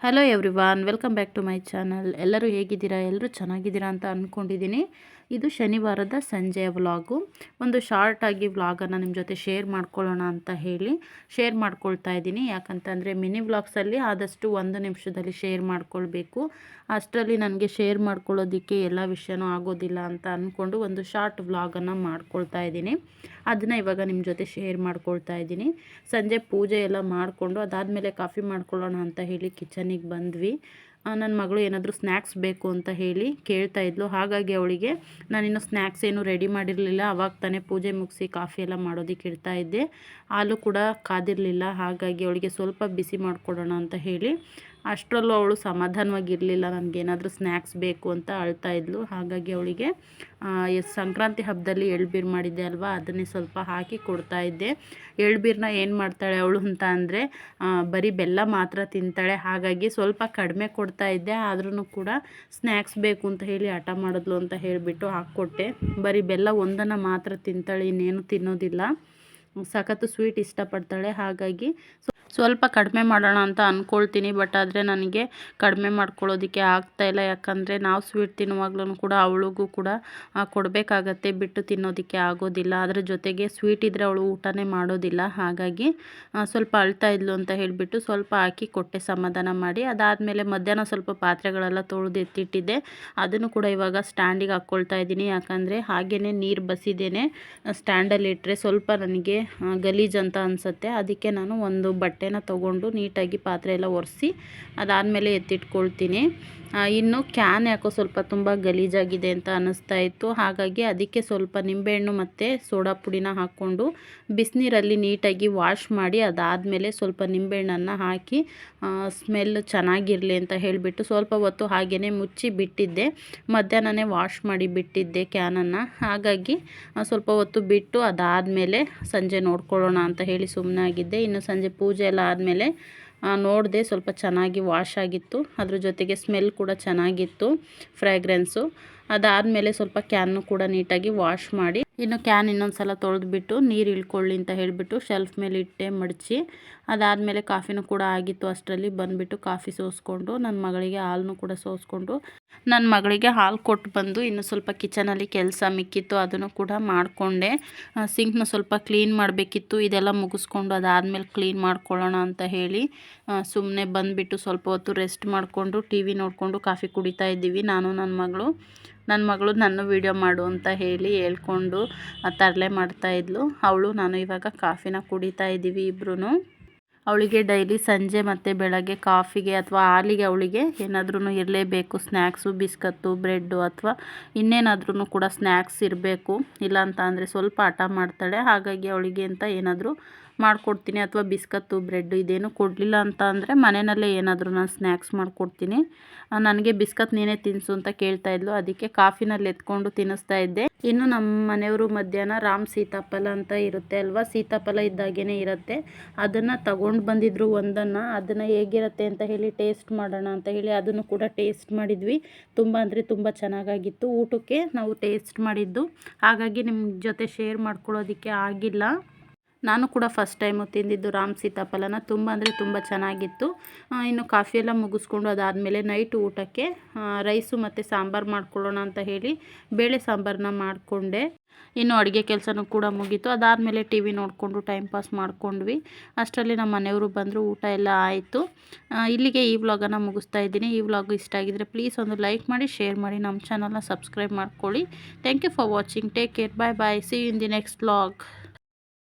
Hello everyone, welcome back to my channel. ಎಲ್ಲರೂ ಹೇಗಿದ್ದೀರಾ? ಎಲ್ಲರೂ ಚೆನ್ನಾಗಿದ್ದೀರಾ ಅಂತ ಅಂದ್ಕೊಂಡಿದ್ದೀನಿ. ಇದು ಶನಿವಾರದ ಸಂಜೆಯ ವ್ಲಾಗು. ಒಂದು ಶಾರ್ಟಾಗಿ ವ್ಲಾಗನ್ನು ನಿಮ್ಮ ಜೊತೆ ಶೇರ್ ಮಾಡ್ಕೊಳ್ಳೋಣ ಅಂತ ಹೇಳಿ ಶೇರ್ ಮಾಡ್ಕೊಳ್ತಾ ಇದ್ದೀನಿ. ಯಾಕಂತಂದರೆ ಮಿನಿ ವ್ಲಾಗ್ಸಲ್ಲಿ ಆದಷ್ಟು 1 ನಿಮಿಷದಲ್ಲಿ ಶೇರ್ ಮಾಡ್ಕೊಳ್ಬೇಕು. ಅಷ್ಟರಲ್ಲಿ ನನಗೆ ಶೇರ್ ಮಾಡ್ಕೊಳ್ಳೋದಕ್ಕೆ ಎಲ್ಲ ವಿಷಯನೂ ಆಗೋದಿಲ್ಲ ಅಂತ ಅಂದ್ಕೊಂಡು ಒಂದು ಶಾರ್ಟ್ ವ್ಲಾಗನ್ನು ಮಾಡ್ಕೊಳ್ತಾ ಇದ್ದೀನಿ. ಅದನ್ನು ಇವಾಗ ನಿಮ್ಮ ಜೊತೆ ಶೇರ್ ಮಾಡ್ಕೊಳ್ತಾ ಇದ್ದೀನಿ. ಸಂಜೆ ಪೂಜೆ ಎಲ್ಲ ಮಾಡಿಕೊಂಡು ಅದಾದಮೇಲೆ ಕಾಫಿ ಮಾಡ್ಕೊಳ್ಳೋಣ ಅಂತ ಹೇಳಿ ಕಿಚನಿಗೆ ಬಂದ್ವಿ. ನನ್ನ ಮಗಳು ಏನಾದರೂ ಸ್ನ್ಯಾಕ್ಸ್ ಬೇಕು ಅಂತ ಹೇಳಿ ಕೇಳ್ತಾ ಇದ್ಲು. ಹಾಗಾಗಿ ಅವಳಿಗೆ ನಾನಿನ್ನು ಸ್ನ್ಯಾಕ್ಸ್ ಏನು ರೆಡಿ ಮಾಡಿರಲಿಲ್ಲ. ಆವಾಗ ತಾನೇ ಪೂಜೆ ಮುಗಿಸಿ ಕಾಫಿ ಎಲ್ಲ ಮಾಡೋದಕ್ಕೆ ಇಡ್ತಾ ಇದ್ದೆ. ಹಾಲು ಕೂಡ ಕಾದಿರಲಿಲ್ಲ. ಹಾಗಾಗಿ ಅವಳಿಗೆ ಸ್ವಲ್ಪ ಬಿಸಿ ಮಾಡಿಕೊಡೋಣ ಅಂತ ಹೇಳಿ ಅಷ್ಟರಲ್ಲೂ ಅವಳು ಸಮಾಧಾನವಾಗಿರಲಿಲ್ಲ. ನನಗೇನಾದರೂ ಸ್ನ್ಯಾಕ್ಸ್ ಬೇಕು ಅಂತ ಅಳ್ತಾ ಇದ್ಲು. ಹಾಗಾಗಿ ಅವಳಿಗೆ ಸಂಕ್ರಾಂತಿ ಹಬ್ಬದಲ್ಲಿ ಎಳ್ಬೀರು ಮಾಡಿದ್ದೆ ಅಲ್ವಾ, ಅದನ್ನೇ ಸ್ವಲ್ಪ ಹಾಕಿ ಕೊಡ್ತಾ ಇದ್ದೆ. ಎಳ್ಬೀರನ್ನ ಏನು ಮಾಡ್ತಾಳೆ ಅವಳು ಅಂತ ಅಂದರೆ ಬರೀ ಬೆಲ್ಲ ಮಾತ್ರ ತಿಂತಾಳೆ. ಹಾಗಾಗಿ ಸ್ವಲ್ಪ ಕಡಿಮೆ ಕೊಡ್ತಾ ಇದ್ದೆ. ಆದ್ರೂ ಕೂಡ ಸ್ನ್ಯಾಕ್ಸ್ ಬೇಕು ಅಂತ ಹೇಳಿ ಹಠ ಮಾಡಿದ್ಲು ಅಂತ ಹೇಳಿಬಿಟ್ಟು ಹಾಕ್ಕೊಟ್ಟೆ. ಬರೀ ಬೆಲ್ಲ ಒಂದನ್ನು ಮಾತ್ರ ತಿಂತಾಳೆ, ಇನ್ನೇನು ತಿನ್ನೋದಿಲ್ಲ. ಸಖತ್ತು ಸ್ವೀಟ್ ಇಷ್ಟಪಡ್ತಾಳೆ. ಹಾಗಾಗಿ ಸ್ವಲ್ಪ ಕಡಿಮೆ ಮಾಡೋಣ ಅಂತ ಅಂದ್ಕೊಳ್ತೀನಿ. ಬಟ್ ಆದರೆ ನನಗೆ ಕಡಿಮೆ ಮಾಡ್ಕೊಳ್ಳೋದಕ್ಕೆ ಆಗ್ತಾಯಿಲ್ಲ. ಯಾಕಂದರೆ ನಾವು ಸ್ವೀಟ್ ತಿನ್ನುವಾಗ್ಲೂ ಕೂಡ ಅವಳಿಗೂ ಕೂಡ ಕೊಡಬೇಕಾಗತ್ತೆ, ಬಿಟ್ಟು ತಿನ್ನೋದಕ್ಕೆ ಆಗೋದಿಲ್ಲ. ಅದರ ಜೊತೆಗೆ ಸ್ವೀಟ್ ಇದ್ದರೆ ಅವಳು ಊಟನೇ ಮಾಡೋದಿಲ್ಲ. ಹಾಗಾಗಿ ಸ್ವಲ್ಪ ಅಳ್ತಾ ಇದ್ಲು ಅಂತ ಹೇಳಿಬಿಟ್ಟು ಸ್ವಲ್ಪ ಹಾಕಿ ಕೊಟ್ಟೆ, ಸಮಾಧಾನ ಮಾಡಿ. ಅದಾದಮೇಲೆ ಮಧ್ಯಾಹ್ನ ಸ್ವಲ್ಪ ಪಾತ್ರೆಗಳೆಲ್ಲ ತೊಳೆದು ಎತ್ತಿಟ್ಟಿದ್ದೆ. ಅದನ್ನು ಕೂಡ ಇವಾಗ ಸ್ಟ್ಯಾಂಡಿಗೆ ಹಾಕ್ಕೊಳ್ತಾ ಇದ್ದೀನಿ. ಯಾಕಂದರೆ ಹಾಗೆಯೇ ನೀರು ಬಸಿದೇನೆ ಸ್ಟ್ಯಾಂಡಲ್ಲಿ ಇಟ್ಟರೆ ಸ್ವಲ್ಪ ನನಗೆ ಗಲೀಜು ಅಂತ ಅನಿಸುತ್ತೆ. ಅದಕ್ಕೆ ನಾನು ಒಂದು ಬಟ್ಟೆನ ತೊಗೊಂಡು ನೀಟಾಗಿ ಪಾತ್ರೆ ಎಲ್ಲ ಒರೆಸಿ ಅದಾದಮೇಲೆ ಎತ್ತಿಟ್ಕೊಳ್ತೀನಿ. ಇನ್ನು ಕ್ಯಾನ್ ಯಾಕೋ ಸ್ವಲ್ಪ ತುಂಬ ಗಲೀಜಾಗಿದೆ ಅಂತ ಅನ್ನಿಸ್ತಾ ಇತ್ತು. ಹಾಗಾಗಿ ಅದಕ್ಕೆ ಸ್ವಲ್ಪ ನಿಂಬೆಹಣ್ಣು ಮತ್ತು ಸೋಡಾ ಪುಡಿನ ಹಾಕ್ಕೊಂಡು ಬಿಸಿನೀರಲ್ಲಿ ನೀಟಾಗಿ ವಾಶ್ ಮಾಡಿ ಅದಾದಮೇಲೆ ಸ್ವಲ್ಪ ನಿಂಬೆಹಣ್ಣನ್ನು ಹಾಕಿ ಸ್ಮೆಲ್ ಚೆನ್ನಾಗಿರಲಿ ಅಂತ ಹೇಳಿಬಿಟ್ಟು ಸ್ವಲ್ಪ ಹೊತ್ತು ಹಾಗೆಯೇ ಮುಚ್ಚಿ ಬಿಟ್ಟಿದ್ದೆ. ಮಧ್ಯಾಹ್ನನೇ ವಾಶ್ ಮಾಡಿ ಬಿಟ್ಟಿದ್ದೆ ಕ್ಯಾನನ್ನು. ಹಾಗಾಗಿ ಸ್ವಲ್ಪ ಹೊತ್ತು ಬಿಟ್ಟು ಅದಾದಮೇಲೆ ಸಂಜೆ ನೋಡ್ಕೊಳ್ಳೋಣ ಅಂತ ಹೇಳಿ ಸುಮ್ಮನೆ ಆಗಿದ್ದೆ. ಇನ್ನು ಸಂಜೆ ಪೂಜೆ ಎಲ್ಲ ಆದಮೇಲೆ ನೋಡಿದೆ, ಸ್ವಲ್ಪ ಚೆನ್ನಾಗಿ ವಾಶ್ ಆಗಿತ್ತು. ಅದ್ರ ಜೊತೆಗೆ ಸ್ಮೆಲ್ ಕೂಡ ಚೆನ್ನಾಗಿತ್ತು, ಫ್ರ್ಯಾಗ್ರೆನ್ಸು. ಅದಾದಮೇಲೆ ಸ್ವಲ್ಪ ಕ್ಯಾನ್ನು ಕೂಡ ನೀಟಾಗಿ ವಾಶ್ ಮಾಡಿ ಇನ್ನು ಕ್ಯಾನ್ ಇನ್ನೊಂದು ಸಲ ತೊಳೆದ್ಬಿಟ್ಟು ನೀರು ಇಳ್ಕೊಳ್ಳಿ ಅಂತ ಹೇಳಿಬಿಟ್ಟು ಶೆಲ್ಫ್ ಮೇಲೆ ಇಟ್ಟೆ ಮಡಚಿ. ಅದಾದಮೇಲೆ ಕಾಫಿನೂ ಕೂಡ ಆಗಿತ್ತು. ಅಷ್ಟರಲ್ಲಿ ಬಂದುಬಿಟ್ಟು ಕಾಫಿ ಸೋಸ್ಕೊಂಡು ನನ್ನ ಮಗಳಿಗೆ ಹಾಲನ್ನು ಕೂಡ ಸೋಸ್ಕೊಂಡು ನನ್ನ ಮಗಳಿಗೆ ಹಾಲು ಕೊಟ್ಟು ಬಂದು ಇನ್ನು ಸ್ವಲ್ಪ ಕಿಚನಲ್ಲಿ ಕೆಲಸ ಮಿಕ್ಕಿತ್ತು, ಅದನ್ನು ಕೂಡ ಮಾಡಿಕೊಂಡೆ. ಸಿಂಕ್ನ ಸ್ವಲ್ಪ ಕ್ಲೀನ್ ಮಾಡಬೇಕಿತ್ತು. ಇದೆಲ್ಲ ಮುಗಿಸ್ಕೊಂಡು ಅದಾದಮೇಲೆ ಕ್ಲೀನ್ ಮಾಡ್ಕೊಳ್ಳೋಣ ಅಂತ ಹೇಳಿ ಸುಮ್ಮನೆ ಬಂದುಬಿಟ್ಟು ಸ್ವಲ್ಪ ಹೊತ್ತು ರೆಸ್ಟ್ ಮಾಡಿಕೊಂಡು ಟಿ ವಿ ನೋಡಿಕೊಂಡು ಕಾಫಿ ಕುಡಿತಾ ಇದ್ದೀವಿ ನಾನು ನನ್ನ ಮಗಳು ನನ್ನ ವೀಡಿಯೋ ಮಾಡು ಅಂತ ಹೇಳಿ ಹೇಳ್ಕೊಂಡು ತರಲೆ ಮಾಡ್ತಾಯಿದ್ಲು. ಅವಳು ನಾನು ಇವಾಗ ಕಾಫಿನ ಕುಡಿತಾ ಇದ್ದೀವಿ ಇಬ್ಬರೂ. ಅವಳಿಗೆ ಡೈಲಿ ಸಂಜೆ ಮತ್ತು ಬೆಳಗ್ಗೆ ಕಾಫಿಗೆ ಅಥವಾ ಹಾಲಿಗೆ ಅವಳಿಗೆ ಏನಾದ್ರೂ ಇರಲೇಬೇಕು, ಸ್ನ್ಯಾಕ್ಸು, ಬಿಸ್ಕತ್ತು, ಬ್ರೆಡ್ಡು ಅಥವಾ ಇನ್ನೇನಾದ್ರೂ ಕೂಡ ಸ್ನ್ಯಾಕ್ಸ್ ಇರಬೇಕು. ಇಲ್ಲ ಅಂತ ಅಂದರೆ ಸ್ವಲ್ಪ ಹಠ ಮಾಡ್ತಾಳೆ. ಹಾಗಾಗಿ ಅವಳಿಗೆ ಅಂತ ಏನಾದರೂ ಮಾಡಿಕೊಡ್ತೀನಿ. ಅಥವಾ ಬಿಸ್ಕತ್ತು, ಬ್ರೆಡ್ಡು ಇದೇನು ಕೊಡಲಿಲ್ಲ ಅಂತ ಅಂದರೆ ಮನೆಯಲ್ಲೇ ಏನಾದರೂ ನಾನು ಸ್ನ್ಯಾಕ್ಸ್ ಮಾಡಿಕೊಡ್ತೀನಿ. ನನಗೆ ಬಿಸ್ಕತ್ ನೀನೇ ತಿನ್ನಿಸು ಅಂತ ಕೇಳ್ತಾ ಇದ್ಲು. ಅದಕ್ಕೆ ಕಾಫಿನಲ್ಲಿ ಎತ್ಕೊಂಡು ತಿನ್ನಿಸ್ತಾ ಇದ್ದೆ. ಇನ್ನು ನಮ್ಮ ಮನೆಯವರು ಮಧ್ಯಾಹ್ನ ರಾಮ್ ಸೀತಾಫಲ ಅಂತ ಇರುತ್ತೆ ಅಲ್ವಾ, ಸೀತಾಫಲ ಇದ್ದಾಗೇ ಇರುತ್ತೆ, ಅದನ್ನು ತಗೊಂಡು ಬಂದಿದ್ರು ಒಂದನ್ನು. ಅದನ್ನು ಹೇಗಿರುತ್ತೆ ಅಂತ ಹೇಳಿ ಟೇಸ್ಟ್ ಮಾಡೋಣ ಅಂತ ಹೇಳಿ ಅದನ್ನು ಕೂಡ ಟೇಸ್ಟ್ ಮಾಡಿದ್ವಿ. ತುಂಬ ಅಂದರೆ ತುಂಬ ಚೆನ್ನಾಗಾಗಿತ್ತು. ಊಟಕ್ಕೆ ನಾವು ಟೇಸ್ಟ್ ಮಾಡಿದ್ದು, ಹಾಗಾಗಿ ನಿಮ್ಮ ಜೊತೆ ಶೇರ್ ಮಾಡ್ಕೊಳ್ಳೋದಕ್ಕೆ ಆಗಿಲ್ಲ. ನಾನು ಕೂಡ ಫಸ್ಟ್ ಟೈಮು ತಿಂದಿದ್ದು ರಾಮ್ ಸೀತಾಫಲನ. ತುಂಬ ಅಂದರೆ ತುಂಬ ಚೆನ್ನಾಗಿತ್ತು. ಇನ್ನು ಕಾಫಿ ಎಲ್ಲ ಮುಗಿಸ್ಕೊಂಡು ಅದಾದಮೇಲೆ ನೈಟ್ ಊಟಕ್ಕೆ ರೈಸು ಮತ್ತು ಸಾಂಬಾರು ಮಾಡ್ಕೊಳ್ಳೋಣ ಅಂತ ಹೇಳಿ ಬೇಳೆ ಸಾಂಬಾರನ್ನ ಮಾಡಿಕೊಂಡೆ. ಇನ್ನು ಅಡುಗೆ ಕೆಲಸನೂ ಕೂಡ ಮುಗೀತು. ಅದಾದಮೇಲೆ ಟಿ ವಿ ನೋಡಿಕೊಂಡು ಟೈಮ್ ಪಾಸ್ ಮಾಡ್ಕೊಂಡ್ವಿ. ಅಷ್ಟರಲ್ಲಿ ನಮ್ಮ ಮನೆಯವರು ಬಂದರು, ಊಟ ಎಲ್ಲ ಆಯಿತು. ಇಲ್ಲಿಗೆ ಈ ವ್ಲಾಗನ್ನು ಮುಗಿಸ್ತಾ ಇದ್ದೀನಿ. ಈ ವ್ಲಾಗು ಇಷ್ಟ ಆಗಿದರೆ ಪ್ಲೀಸ್ ಒಂದು ಲೈಕ್ ಮಾಡಿ, ಶೇರ್ ಮಾಡಿ, ನಮ್ಮ ಚಾನಲ್ನ ಸಬ್ಸ್ಕ್ರೈಬ್ ಮಾಡ್ಕೊಳ್ಳಿ. Thank you for watching. Take care. Bye bye. See you in the next vlog.